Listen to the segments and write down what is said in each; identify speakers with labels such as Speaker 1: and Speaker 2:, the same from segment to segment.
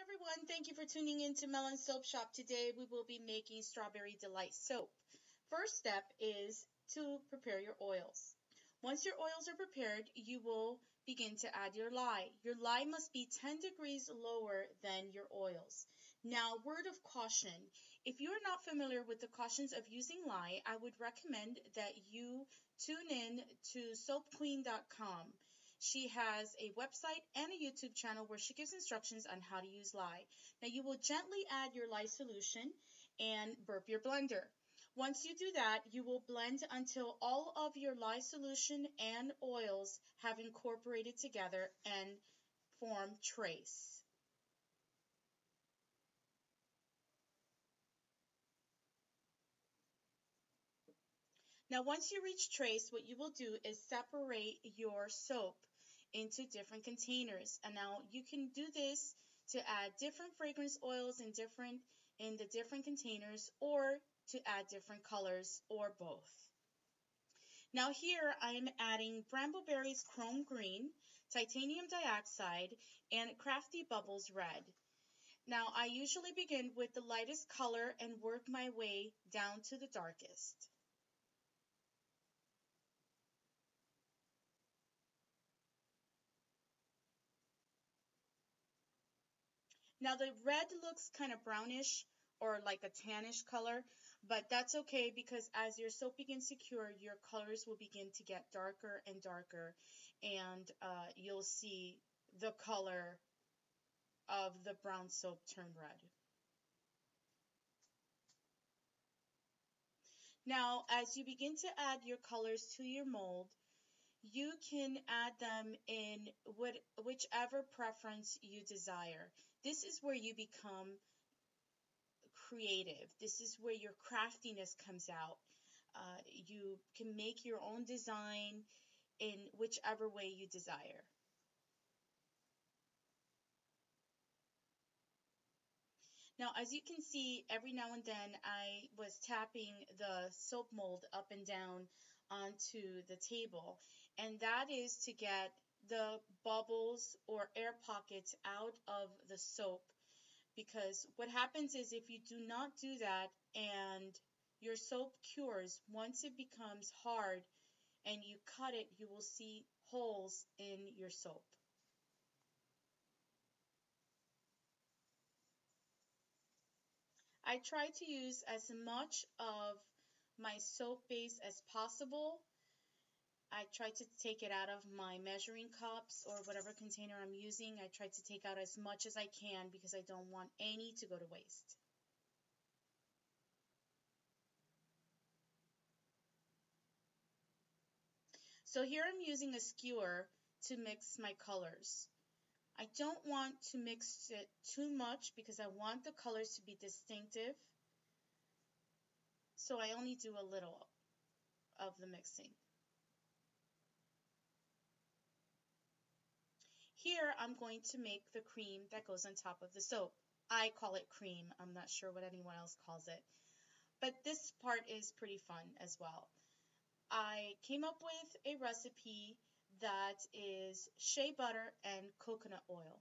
Speaker 1: everyone, thank you for tuning in to Melen Soap Shop. Today we will be making Strawberry Delight soap. First step is to prepare your oils. Once your oils are prepared, you will begin to add your lye. Your lye must be 10 degrees lower than your oils. Now, word of caution, if you're not familiar with the cautions of using lye, I would recommend that you tune in to soapqueen.com. She has a website and a YouTube channel where she gives instructions on how to use lye. Now you will gently add your lye solution and burp your blender. Once you do that, you will blend until all of your lye solution and oils have incorporated together and form trace. Now once you reach trace, what you will do is separate your soap into different containers. And now you can do this to add different fragrance oils in the different containers, or to add different colors, or both. Now here I'm adding Brambleberries Chrome Green, Titanium Dioxide, and Crafty Bubbles Red. Now I usually begin with the lightest color and work my way down to the darkest. Now the red looks kind of brownish or like a tannish color, but that's okay because as your soap begins to cure, your colors will begin to get darker and darker, and you'll see the color of the brown soap turn red. Now, as you begin to add your colors to your mold, you can add them in whichever preference you desire. This is where you become creative. This is where your craftiness comes out. You can make your own design in whichever way you desire. Now, as you can see, every now and then I was tapping the soap mold up and down onto the table, and that is to get the bubbles or air pockets out of the soap, because what happens is if you do not do that and your soap cures, once it becomes hard and you cut it, you will see holes in your soap. I try to use as much of my soap base as possible. I try to take it out of my measuring cups or whatever container I'm using. I try to take out as much as I can because I don't want any to go to waste. So here I'm using a skewer to mix my colors. I don't want to mix it too much because I want the colors to be distinctive. So I only do a little of the mixing. Here I'm going to make the cream that goes on top of the soap. I call it cream. I'm not sure what anyone else calls it. But this part is pretty fun as well. I came up with a recipe that is shea butter and coconut oil.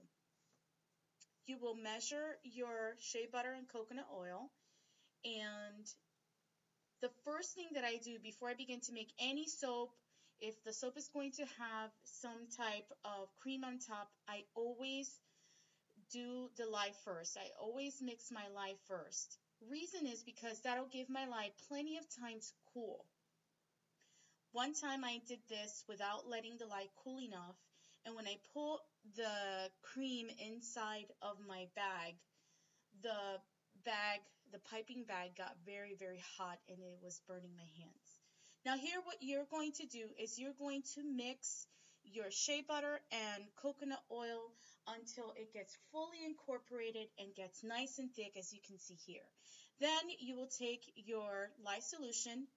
Speaker 1: You will measure your shea butter and coconut oil, and the first thing that I do before I begin to make any soap, if the soap is going to have some type of cream on top, I always do the lye first. I always mix my lye first. Reason is because that'll give my lye plenty of time to cool. One time I did this without letting the lye cool enough, and when I put the cream inside of my bag, the piping bag got very, very hot and it was burning my hands. Now here what you're going to do is you're going to mix your shea butter and coconut oil until it gets fully incorporated and gets nice and thick, as you can see here. Then you will take your lye solution.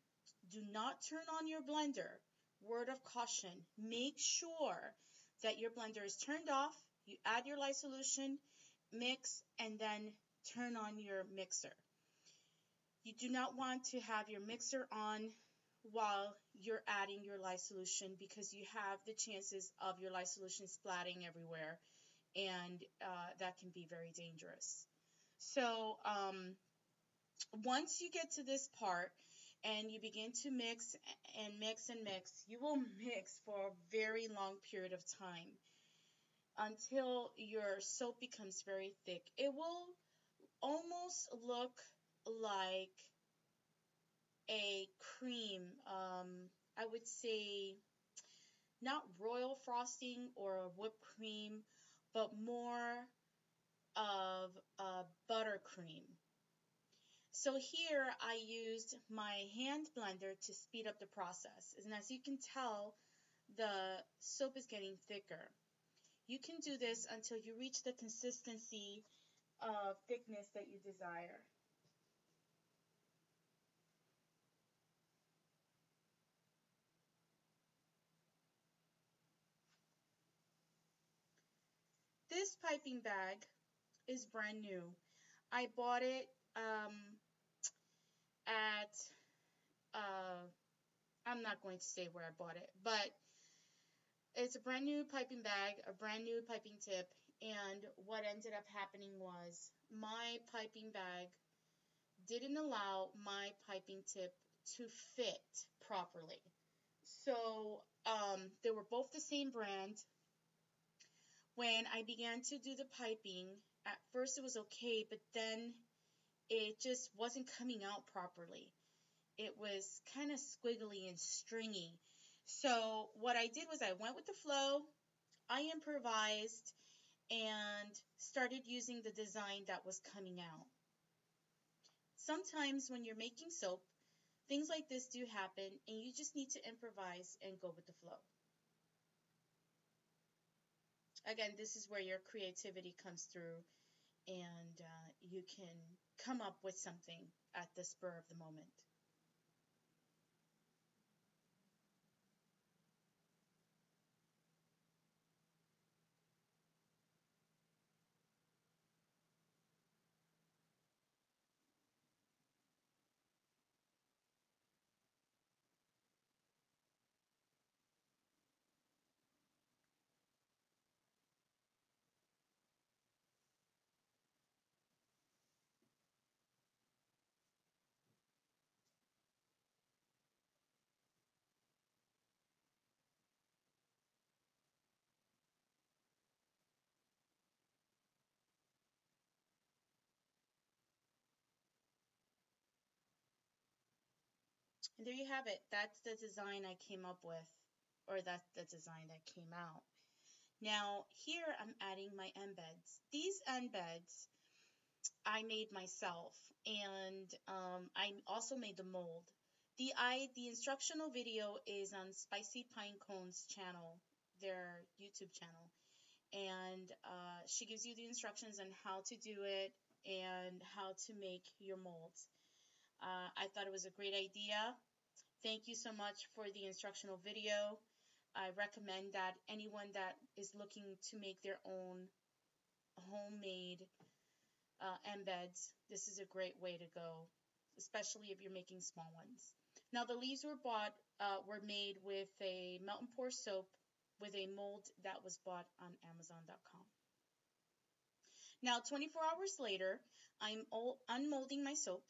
Speaker 1: Do not turn on your blender. Word of caution, make sure that your blender is turned off. You add your lye solution, mix, and then turn on your mixer. You do not want to have your mixer on while you're adding your lye solution because you have the chances of your lye solution splatting everywhere and that can be very dangerous. So once you get to this part and you begin to mix and mix and mix, you will mix for a very long period of time until your soap becomes very thick. It will almost look like a cream. I would say not royal frosting or a whipped cream, but more of a buttercream. So here I used my hand blender to speed up the process. And as you can tell, the soap is getting thicker. You can do this until you reach the consistency of thickness that you desire. This piping bag is brand new. I bought it at, uh, I'm not going to say where I bought it, but it's a brand new piping bag, a brand new piping tip, and what ended up happening was my piping bag didn't allow my piping tip to fit properly. So they were both the same brand. When I began to do the piping, at first it was okay, but then it just wasn't coming out properly. It was kind of squiggly and stringy. So what I did was I went with the flow, I improvised, and started using the design that was coming out. Sometimes when you're making soap, things like this do happen, and you just need to improvise and go with the flow. Again, this is where your creativity comes through, and you can come up with something at the spur of the moment. And there you have it. That's the design I came up with, or that's the design that came out. Now, here I'm adding my embeds. These embeds I made myself, and I also made the mold. The instructional video is on Spicy Pine Cone's channel, their YouTube channel, and she gives you the instructions on how to do it and how to make your molds. I thought it was a great idea. Thank you so much for the instructional video. I recommend that anyone that is looking to make their own homemade embeds, this is a great way to go, especially if you're making small ones. Now the leaves were made with a melt and pour soap with a mold that was bought on Amazon.com. Now 24 hours later, I'm unmolding my soap.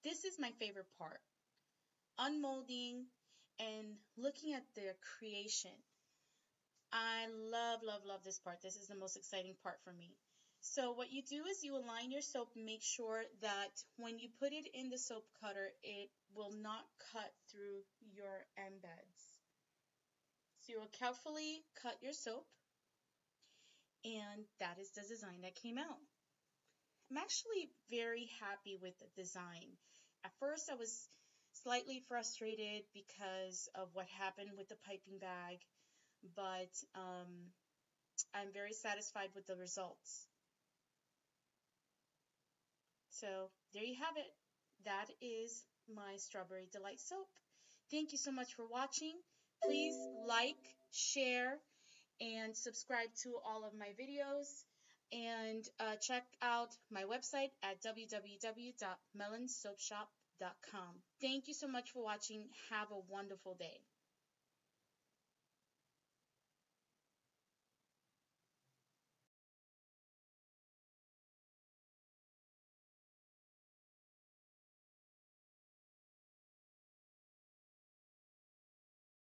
Speaker 1: This is my favorite part. Unmolding and looking at their creation. I love, love, love this part. This is the most exciting part for me. So what you do is you align your soap and make sure that when you put it in the soap cutter, it will not cut through your embeds. So you will carefully cut your soap, and that is the design that came out. I'm actually very happy with the design. At first, I was slightly frustrated because of what happened with the piping bag, but I'm very satisfied with the results. So there you have it. That is my Strawberry Delight soap. Thank you so much for watching. Please like, share, and subscribe to all of my videos. And check out my website at www.melensoapshop.com. Thank you so much for watching. Have a wonderful day.